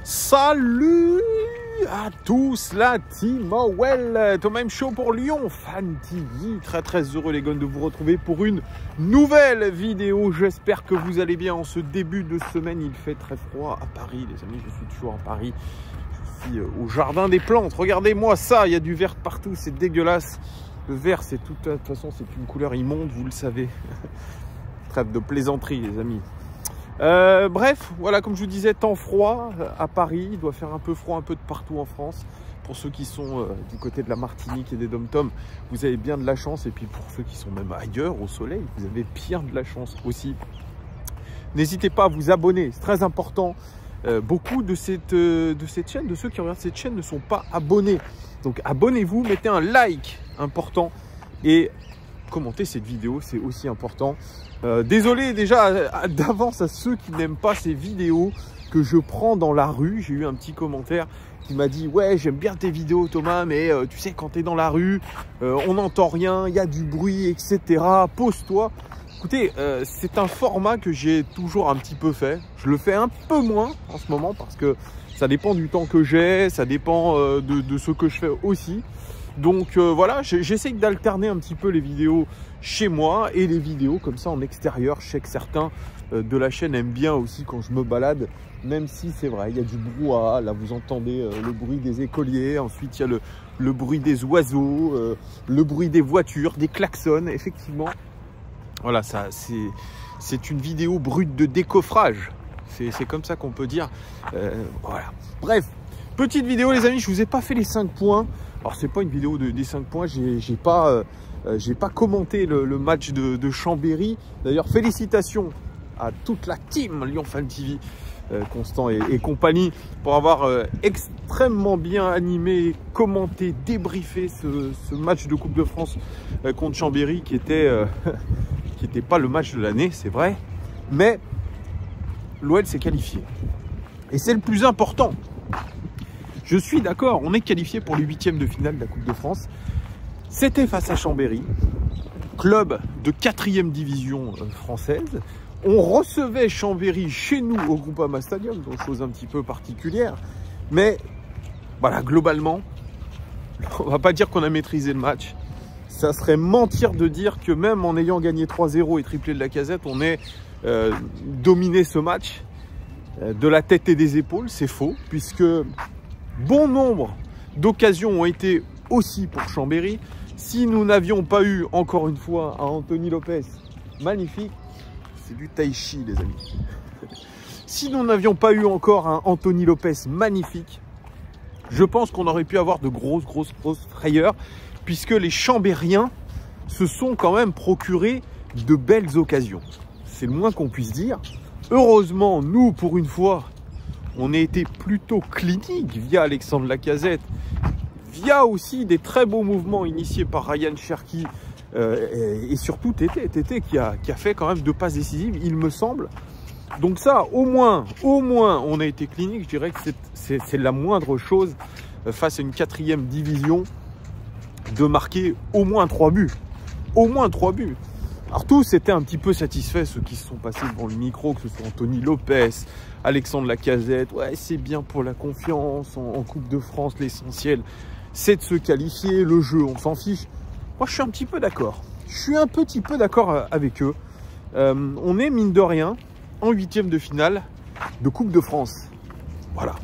Salut à tous, la team OL, Thomas M Show pour Lyon Fan TV. Très heureux les gars de vous retrouver pour une nouvelle vidéo. J'espère que vous allez bien en ce début de semaine. Il fait très froid à Paris les amis, je suis toujours à Paris. Je suis au jardin des plantes, regardez-moi ça, il y a du vert partout, c'est dégueulasse. Le vert c'est tout, de toute façon c'est une couleur immonde, vous le savez. Trêve de plaisanterie les amis. Bref, voilà, comme je vous disais, temps froid à Paris. Il doit faire un peu froid un peu de partout en France. Pour ceux qui sont du côté de la Martinique et des Dom-Tom, vous avez bien de la chance. Et puis pour ceux qui sont même ailleurs, au soleil, vous avez bien de la chance aussi. N'hésitez pas à vous abonner, c'est très important. Beaucoup de cette chaîne, de ceux qui regardent cette chaîne ne sont pas abonnés. Donc abonnez-vous, mettez un like important et commentez cette vidéo, c'est aussi important. Désolé déjà d'avance à ceux qui n'aiment pas ces vidéos que je prends dans la rue. J'ai eu un petit commentaire qui m'a dit « Ouais, j'aime bien tes vidéos Thomas, mais tu sais, quand tu es dans la rue, on n'entend rien, il y a du bruit, etc. Pose-toi ». Écoutez, c'est un format que j'ai toujours un petit peu fait. Je le fais un peu moins en ce moment parce que ça dépend du temps que j'ai, ça dépend de ce que je fais aussi. Donc voilà, j'essaie d'alterner un petit peu les vidéos chez moi et les vidéos comme ça en extérieur. Je sais que certains de la chaîne aiment bien aussi quand je me balade, même si c'est vrai, il y a du brouhaha. Là, vous entendez le bruit des écoliers, ensuite il y a le bruit des oiseaux, le bruit des voitures, des klaxons, effectivement. Voilà, ça c'est une vidéo brute de décoffrage. C'est comme ça qu'on peut dire. Voilà. Bref, petite vidéo les amis, je vous ai pas fait les 5 points. Alors c'est pas une vidéo des 5 points, j'ai pas commenté le match de Chambéry. D'ailleurs félicitations à toute la team Lyon Fan TV, Constant et compagnie, pour avoir extrêmement bien animé, commenté, débriefé ce match de Coupe de France contre Chambéry qui était pas le match de l'année, c'est vrai, mais l'OL s'est qualifié et c'est le plus important. Je suis d'accord, on est qualifié pour les 8e de finale de la Coupe de France. C'était face à Chambéry, club de 4e division française. On recevait Chambéry chez nous au Groupama Stadium, donc chose un petit peu particulière. Mais voilà, globalement, on va pas dire qu'on a maîtrisé le match. Ça serait mentir de dire que même en ayant gagné 3-0 et triplé de Lacazette, on ait dominé ce match de la tête et des épaules. C'est faux, puisque bon nombre d'occasions ont été aussi pour Chambéry. Si nous n'avions pas eu, encore une fois, un Anthony Lopez magnifique, c'est du tai chi les amis. Si nous n'avions pas eu encore un Anthony Lopez magnifique, je pense qu'on aurait pu avoir de grosses frayeurs, puisque les Chambériens se sont quand même procurés de belles occasions. C'est le moins qu'on puisse dire. Heureusement, nous, pour une fois, on a été plutôt clinique via Alexandre Lacazette, via aussi des très beaux mouvements initiés par Ryan Cherki et surtout Tété qui a fait quand même 2 passes décisives, il me semble. Donc ça, au moins, on a été clinique. Je dirais que c'est la moindre chose face à une 4e division de marquer au moins 3 buts. Au moins 3 buts. Alors tous étaient un petit peu satisfaits, ceux qui se sont passés devant le micro, que ce soit Anthony Lopez, Alexandre Lacazette. Ouais, c'est bien pour la confiance en Coupe de France, l'essentiel c'est de se qualifier, le jeu on s'en fiche. Moi je suis un petit peu d'accord. Je suis un petit peu d'accord avec eux. On est mine de rien en 8e de finale de Coupe de France. Voilà.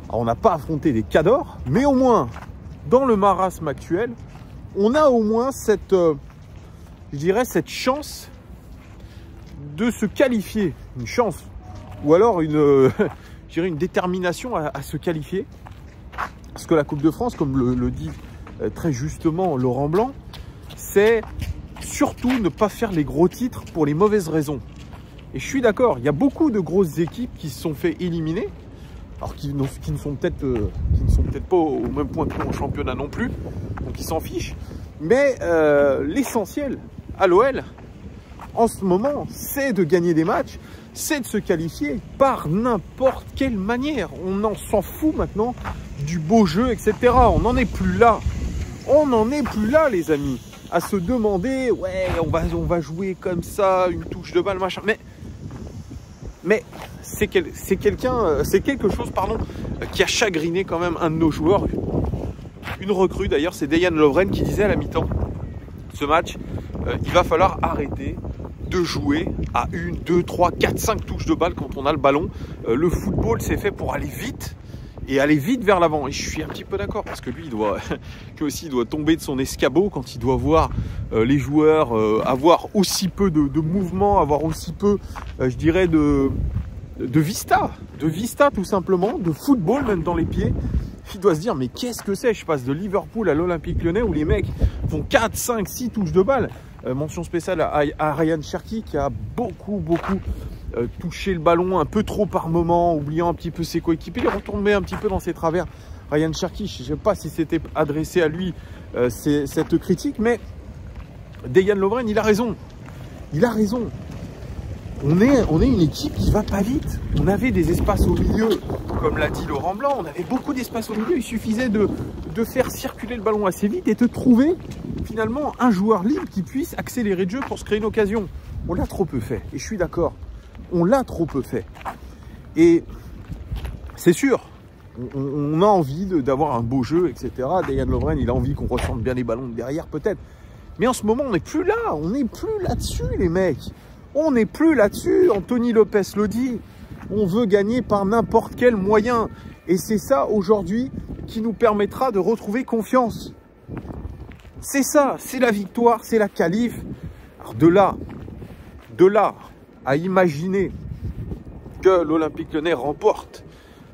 Alors, on n'a pas affronté des cadors, mais au moins dans le marasme actuel, on a au moins cette, je dirais, cette chance de se qualifier. Une chance. Ou alors une, je dirais une détermination à se qualifier. Parce que la Coupe de France, comme le dit très justement Laurent Blanc, c'est surtout ne pas faire les gros titres pour les mauvaises raisons. Et je suis d'accord, il y a beaucoup de grosses équipes qui se sont fait éliminer, alors qui ne sont peut-être pas au même point que nous en championnat non plus, donc ils s'en fichent. Mais l'essentiel à l'OL, en ce moment, c'est de gagner des matchs, c'est de se qualifier par n'importe quelle manière. On s'en fout maintenant du beau jeu, etc. On n'en est plus là. On n'en est plus là, les amis. À se demander, ouais, on va jouer comme ça, une touche de balle, machin. Mais c'est quelque chose pardon, qui a chagriné quand même un de nos joueurs. Une recrue d'ailleurs, c'est Dejan Lovren qui disait à la mi-temps, ce match, il va falloir arrêter de jouer à 1, 2, 3, 4, 5 touches de balle quand on a le ballon. Le football, c'est fait pour aller vite et aller vite vers l'avant. Et je suis un petit peu d'accord parce que lui, il doit tomber de son escabeau quand il doit voir les joueurs avoir aussi peu de mouvement, avoir aussi peu, je dirais, de vista tout simplement, de football même dans les pieds. Il doit se dire, mais qu'est-ce que c'est? Je passe de Liverpool à l'Olympique Lyonnais où les mecs font 4, 5, 6 touches de balle. Mention spéciale à Ryan Cherki qui a beaucoup touché le ballon un peu trop par moment, oubliant un petit peu ses coéquipiers. Il est retombé un petit peu dans ses travers. Ryan Cherki, je ne sais pas si c'était adressé à lui cette critique, mais Dejan Lovren, il a raison. Il a raison. On est une équipe qui va pas vite. On avait des espaces au milieu, comme l'a dit Laurent Blanc, on avait beaucoup d'espace au milieu. Il suffisait de faire circuler le ballon assez vite et de trouver finalement un joueur libre qui puisse accélérer le jeu pour se créer une occasion. On l'a trop peu fait, et je suis d'accord. On l'a trop peu fait. Et c'est sûr, on a envie d'avoir un beau jeu, etc. Dejan Lovren, il a envie qu'on ressente bien les ballons de derrière, peut-être. Mais en ce moment, on n'est plus là. On n'est plus là-dessus, les mecs. On n'est plus là-dessus, Anthony Lopez le dit, on veut gagner par n'importe quel moyen. Et c'est ça aujourd'hui qui nous permettra de retrouver confiance. C'est ça, c'est la victoire, c'est la qualif. Alors de là à imaginer que l'Olympique Lyonnais remporte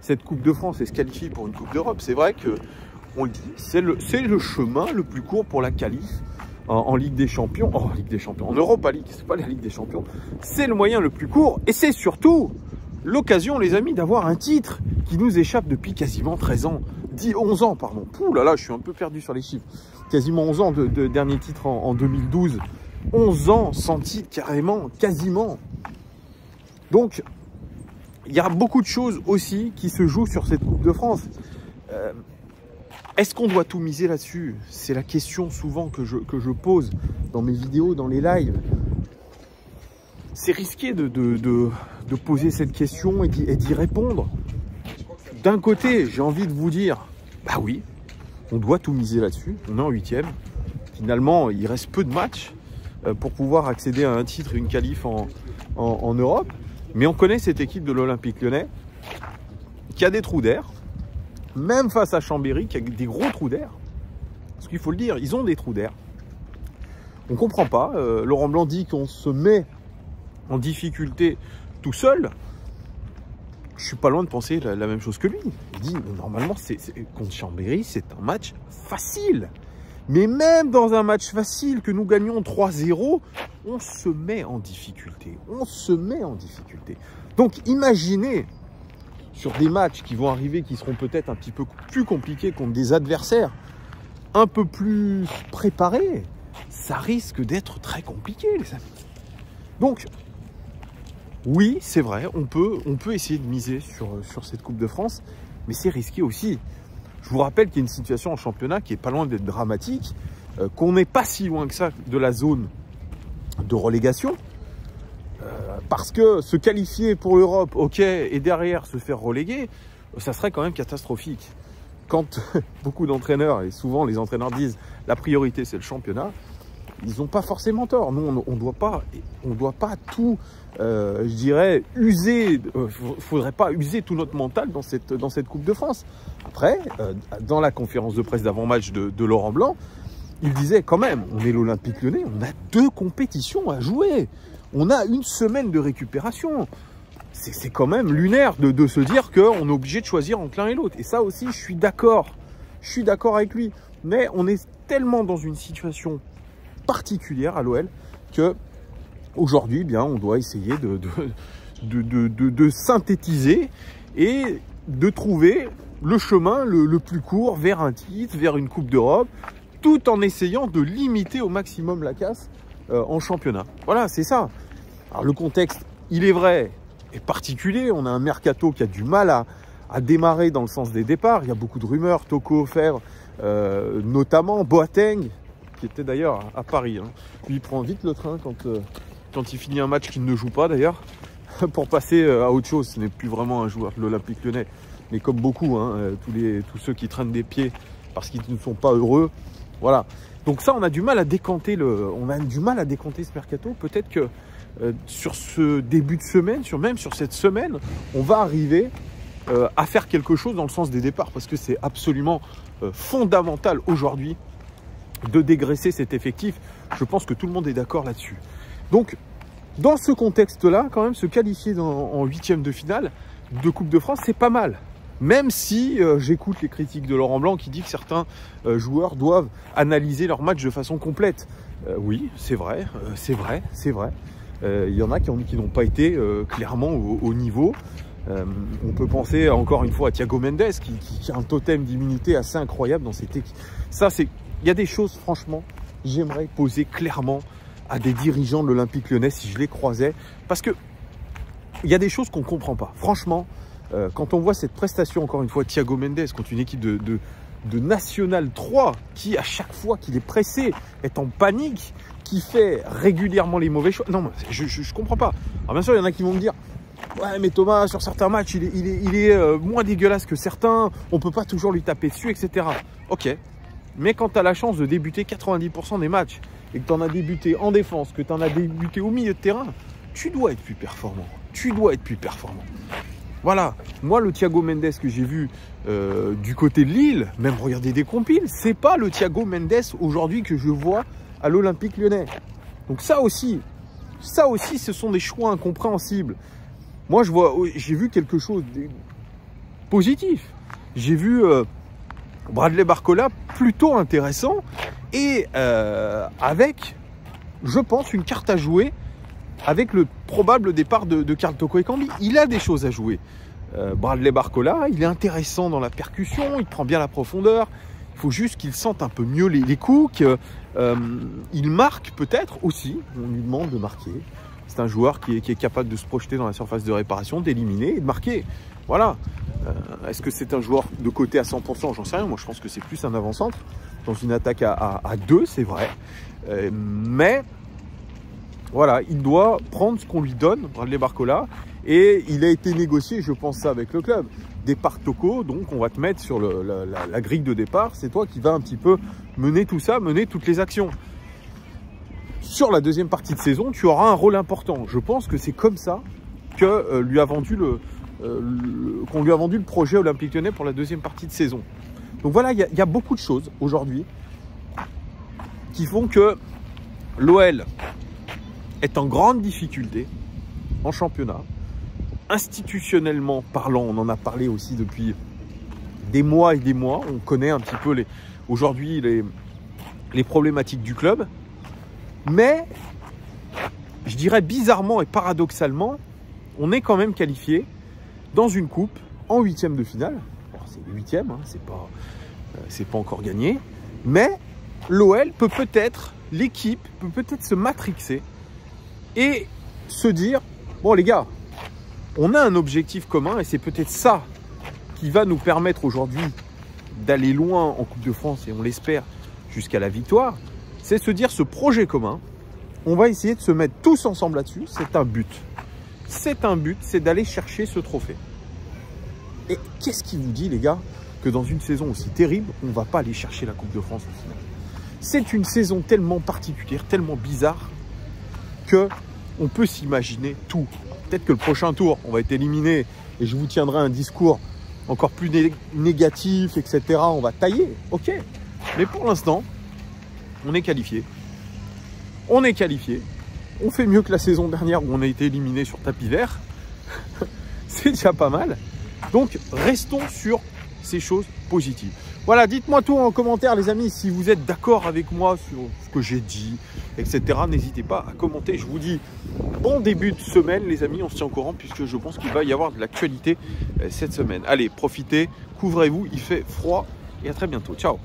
cette Coupe de France et se qualifie pour une Coupe d'Europe, c'est vrai que, on le dit, c'est le chemin le plus court pour la qualif. En Ligue des Champions, en Europa League, c'est pas la Ligue des Champions, c'est le moyen le plus court et c'est surtout l'occasion, les amis, d'avoir un titre qui nous échappe depuis quasiment 11 ans, pardon. Pouh là là, je suis un peu perdu sur les chiffres. Quasiment 11 ans de dernier titre en 2012. 11 ans sans titre carrément, quasiment. Donc, il y a beaucoup de choses aussi qui se jouent sur cette Coupe de France. Est-ce qu'on doit tout miser là-dessus? C'est la question souvent que je pose dans mes vidéos, dans les lives. C'est risqué de poser cette question et d'y répondre. D'un côté, j'ai envie de vous dire, bah oui, on doit tout miser là-dessus. On est en 8e. Finalement, il reste peu de matchs pour pouvoir accéder à un titre et une qualif en Europe. Mais on connaît cette équipe de l'Olympique Lyonnais qui a des trous d'air. Même face à Chambéry, qui a des gros trous d'air. Parce qu'il faut le dire, ils ont des trous d'air. On ne comprend pas. Laurent Blanc dit qu'on se met en difficulté tout seul. Je ne suis pas loin de penser la même chose que lui. Il dit, normalement, contre Chambéry, c'est un match facile. Mais même dans un match facile, que nous gagnons 3-0, on se met en difficulté. On se met en difficulté. Donc, imaginez... sur des matchs qui vont arriver, qui seront peut-être un petit peu plus compliqués contre des adversaires un peu plus préparés, ça risque d'être très compliqué, les amis. Donc, oui, c'est vrai, on peut essayer de miser sur cette Coupe de France, mais c'est risqué aussi. Je vous rappelle qu'il y a une situation en championnat qui est pas loin d'être dramatique, qu'on n'est pas si loin que ça de la zone de relégation. Parce que se qualifier pour l'Europe, ok, et derrière se faire reléguer, ça serait quand même catastrophique. Quand beaucoup d'entraîneurs, et souvent les entraîneurs disent la priorité c'est le championnat, ils n'ont pas forcément tort. Nous, on doit pas tout, je dirais, user. Faudrait pas user tout notre mental dans cette Coupe de France. Après, dans la conférence de presse d'avant-match de Laurent Blanc, il disait quand même, on est l'Olympique Lyonnais, on a 2 compétitions à jouer. On a une semaine de récupération. C'est quand même lunaire de se dire qu'on est obligé de choisir entre l'un et l'autre. Et ça aussi, je suis d'accord. Je suis d'accord avec lui. Mais on est tellement dans une situation particulière à l'OL que aujourd'hui, bien, on doit essayer de synthétiser et de trouver le chemin le plus court vers un titre, vers une Coupe d'Europe, tout en essayant de limiter au maximum la casse en championnat. Voilà, c'est ça. Alors le contexte, il est vrai, est particulier. On a un mercato qui a du mal à démarrer dans le sens des départs. Il y a beaucoup de rumeurs, Toko, Fèvre, notamment Boateng, qui était d'ailleurs à Paris. Hein. Lui, il prend vite le train quand il finit un match qu'il ne joue pas d'ailleurs. pour passer à autre chose. Ce n'est plus vraiment un joueur de l'Olympique Lyonnais. Mais comme beaucoup, hein, tous ceux qui traînent des pieds parce qu'ils ne sont pas heureux. Voilà. Donc ça, on a du mal à décanter ce mercato. Peut-être que sur ce début de semaine, même sur cette semaine, on va arriver à faire quelque chose dans le sens des départs. Parce que c'est absolument fondamental aujourd'hui de dégraisser cet effectif. Je pense que tout le monde est d'accord là-dessus. Donc, dans ce contexte-là, quand même, se qualifier en huitième de finale de Coupe de France, c'est pas mal. Même si j'écoute les critiques de Laurent Blanc qui dit que certains joueurs doivent analyser leur match de façon complète. Oui, c'est vrai, c'est vrai. Il y en a qui n'ont pas été clairement au niveau. On peut penser encore une fois à Thiago Mendes qui a un totem d'immunité assez incroyable dans cette équipe. Il y a des choses, franchement, j'aimerais poser clairement à des dirigeants de l'Olympique Lyonnais si je les croisais. Parce que il y a des choses qu'on ne comprend pas. Franchement, quand on voit cette prestation, encore une fois, Thiago Mendes contre une équipe de National 3 qui, à chaque fois qu'il est pressé, est en panique, qui fait régulièrement les mauvais choix. Non, je ne comprends pas. Alors bien sûr, il y en a qui vont me dire « Ouais, mais Thomas, sur certains matchs, il est moins dégueulasse que certains. On ne peut pas toujours lui taper dessus, etc. » Ok. Mais quand tu as la chance de débuter 90% des matchs et que tu en as débuté en défense, que tu en as débuté au milieu de terrain, tu dois être plus performant. Voilà. Moi, le Thiago Mendes que j'ai vu du côté de Lille, même regarder des compiles, c'est pas le Thiago Mendes aujourd'hui que je vois à l'Olympique Lyonnais. Donc ça aussi, ce sont des choix incompréhensibles. Moi, j'ai vu quelque chose de positif. J'ai vu Bradley Barcola plutôt intéressant et avec, je pense, une carte à jouer avec le probable départ de Karl Toko Ekambi. Il a des choses à jouer. Bradley Barcola, il est intéressant dans la percussion, il prend bien la profondeur. Il faut juste qu'il sente un peu mieux les coups, qu'il marque peut-être aussi. On lui demande de marquer. C'est un joueur qui est capable de se projeter dans la surface de réparation, d'éliminer et de marquer. Voilà. Est-ce que c'est un joueur de côté à 100%? J'en sais rien. Moi, je pense que c'est plus un avant-centre. Dans une attaque à 2, c'est vrai. Mais voilà, il doit prendre ce qu'on lui donne, Bradley Barcola. Et il a été négocié, je pense ça, avec le club. Départ Toko, donc on va te mettre sur la grille de départ. C'est toi qui vas un petit peu mener tout ça, mener toutes les actions. Sur la deuxième partie de saison, tu auras un rôle important. Je pense que c'est comme ça que lui a vendu qu'on lui a vendu le projet Olympique Lyonnais pour la deuxième partie de saison. Donc voilà, il y a beaucoup de choses aujourd'hui qui font que l'OL est en grande difficulté en championnat. Institutionnellement parlant, on en a parlé aussi depuis des mois et des mois. On connaît un petit peu aujourd'hui les problématiques du club. Mais, je dirais bizarrement et paradoxalement, on est quand même qualifié dans une coupe en huitième de finale. C'est le huitième, hein, c'est pas encore gagné. Mais l'OL l'équipe peut peut-être se matrixer et se dire, bon les gars, on a un objectif commun et c'est peut-être ça qui va nous permettre aujourd'hui d'aller loin en Coupe de France et on l'espère jusqu'à la victoire. C'est se dire ce projet commun, on va essayer de se mettre tous ensemble là-dessus. C'est un but. C'est d'aller chercher ce trophée. Et qu'est-ce qui vous dit, les gars, que dans une saison aussi terrible, on ne va pas aller chercher la Coupe de France au final? C'est une saison tellement particulière, tellement bizarre, qu'on peut s'imaginer tout. Peut-être que le prochain tour, on va être éliminé et je vous tiendrai un discours encore plus négatif, etc. On va tailler, ok. Mais pour l'instant, on est qualifié. On est qualifié. On fait mieux que la saison dernière où on a été éliminé sur tapis vert. C'est déjà pas mal. Donc, restons sur ces choses positives. Voilà, dites-moi tout en commentaire, les amis, si vous êtes d'accord avec moi sur ce que j'ai dit, etc. N'hésitez pas à commenter. Je vous dis bon début de semaine, les amis. On se tient au courant puisque je pense qu'il va y avoir de l'actualité cette semaine. Allez, profitez, couvrez-vous. Il fait froid et à très bientôt. Ciao.